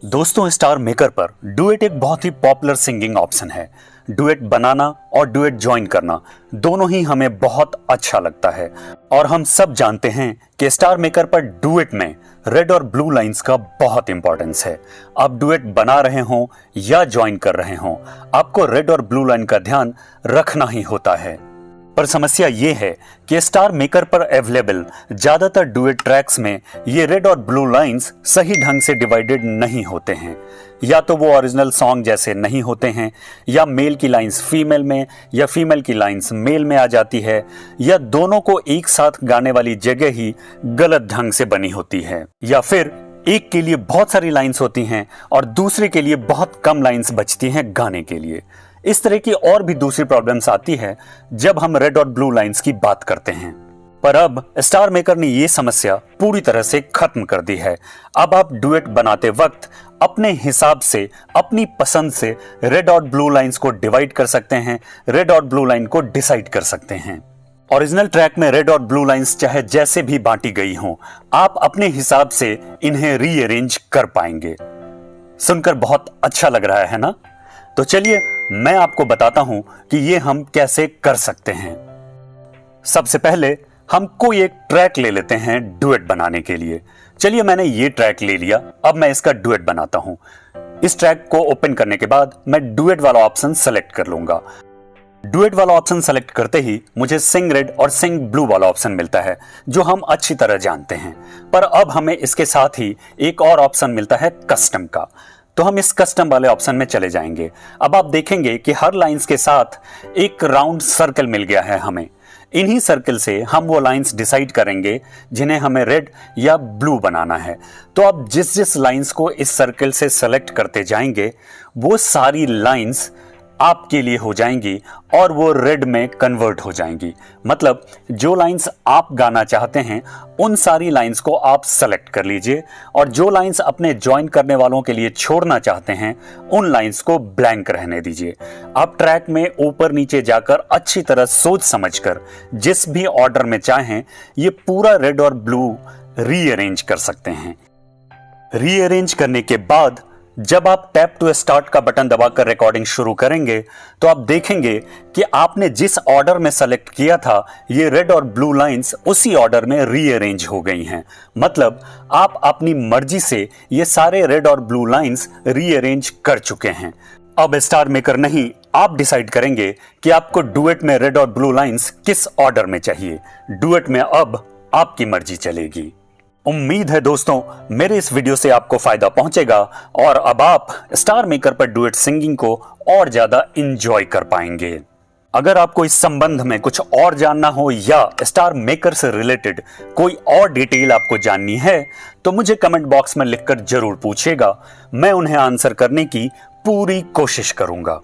दोस्तों, star maker पर duet एक बहुत ही पॉपुलर सिंगिंग ऑप्शन है। डुएट बनाना और डुएट ज्वाइन करना दोनों ही हमें बहुत अच्छा लगता है और हम सब जानते हैं कि स्टार मेकर पर डुएट में रेड और ब्लू लाइंस का बहुत इंपॉर्टेंस है। आप डुएट बना रहे हों या ज्वाइन कर रहे हों, आपको रेड और ब्लू लाइन का ध्यान रखना ही होता है। पर समस्या ये है कि स्टार मेकर पर अवेलेबल ज्यादातर डुएट ट्रैक्स में ये रेड और ब्लू लाइंस सही ढंग से डिवाइडेड नहीं होते हैं। या तो वो ओरिजिनल सॉन्ग जैसे नहीं होते हैं, या मेल की लाइंस फीमेल में या फीमेल की लाइंस मेल में आ जाती है, या दोनों को एक साथ गाने वाली जगह ही गलत ढंग से बनी होती है, या फिर एक के लिए बहुत सारी लाइंस होती हैं और दूसरे के लिए बहुत कम लाइंस बचती हैं गाने के लिए। इस तरह की और भी दूसरी प्रॉब्लम्स आती है जब हम रेड और ब्लू लाइंस की बात करते हैं। पर अब स्टार मेकर ने ये समस्या पूरी तरह से खत्म कर दी है। अब आप डुएट बनाते वक्त अपने हिसाब से, अपनी पसंद से रेड और ब्लू लाइंस को डिवाइड कर सकते हैं, रेड और ब्लू लाइन को डिसाइड कर सकते हैं। ओरिजिनल ट्रैक में रेड और ब्लू लाइंस चाहे जैसे भी बांटी गई हों, आप अपने हिसाब से इन्हें रीअरेंज कर पाएंगे। सुनकर बहुत अच्छा लग रहा है ना? तो चलिए मैं आपको बताता हूं कि ये हम कैसे कर सकते हैं। सबसे पहले हम कोई एक ट्रैक ले लेते हैं डुएट बनाने के लिए। चलिए मैंने ये ट्रैक ले लिया, अब मैं इसका डुएट बनाता हूं। इस ट्रैक को ओपन करने के बाद मैं डुएट वाला ऑप्शन सेलेक्ट कर लूंगा। डुएट वाला ऑप्शन सेलेक्ट करते ही मुझे सिंग रेड और सिंग ब्लू वाला ऑप्शन मिलता है, जो हम अच्छी तरह जानते हैं। पर अब हमें इसके साथ ही एक और ऑप्शन मिलता है कस्टम का, तो हम इस कस्टम वाले ऑप्शन में चले जाएंगे। अब आप देखेंगे कि हर लाइंस के साथ एक राउंड सर्कल मिल गया है हमें। इन्हीं सर्कल से हम वो लाइंस डिसाइड करेंगे जिन्हें हमें रेड या ब्लू बनाना है। तो आप जिस जिस लाइंस को इस सर्कल से सेलेक्ट करते जाएंगे, वो सारी लाइंस आपके लिए हो जाएंगी और वो रेड में कन्वर्ट हो जाएंगी। मतलब जो लाइंस आप गाना चाहते हैं उन सारी लाइंस को आप सेलेक्ट कर लीजिए, और जो लाइंस अपने ज्वाइन करने वालों के लिए छोड़ना चाहते हैं उन लाइंस को ब्लैंक रहने दीजिए। आप ट्रैक में ऊपर नीचे जाकर अच्छी तरह सोच समझकर जिस भी ऑर्डर में चाहें ये पूरा रेड और ब्लू रीअरेंज कर सकते हैं। रीअरेंज करने के बाद जब आप टैप टू स्टार्ट का बटन दबाकर रिकॉर्डिंग शुरू करेंगे तो आप देखेंगे कि आपने जिस ऑर्डर में सेलेक्ट किया था ये रेड और ब्लू लाइंस उसी ऑर्डर में रीअरेंज हो गई हैं। मतलब आप अपनी मर्जी से ये सारे रेड और ब्लू लाइंस रीअरेंज कर चुके हैं। अब स्टार मेकर नहीं, आप डिसाइड करेंगे कि आपको डुएट में रेड और ब्लू लाइंस किस ऑर्डर में चाहिए। डुएट में अब आपकी मर्जी चलेगी। उम्मीद है दोस्तों मेरे इस वीडियो से आपको फायदा पहुंचेगा और अब आप स्टार मेकर पर डुएट सिंगिंग को और ज्यादा एंजॉय कर पाएंगे। अगर आपको इस संबंध में कुछ और जानना हो या स्टार मेकर से रिलेटेड कोई और डिटेल आपको जाननी है तो मुझे कमेंट बॉक्स में लिखकर जरूर पूछिएगा। मैं उन्हें आंसर करने की पूरी कोशिश करूंगा।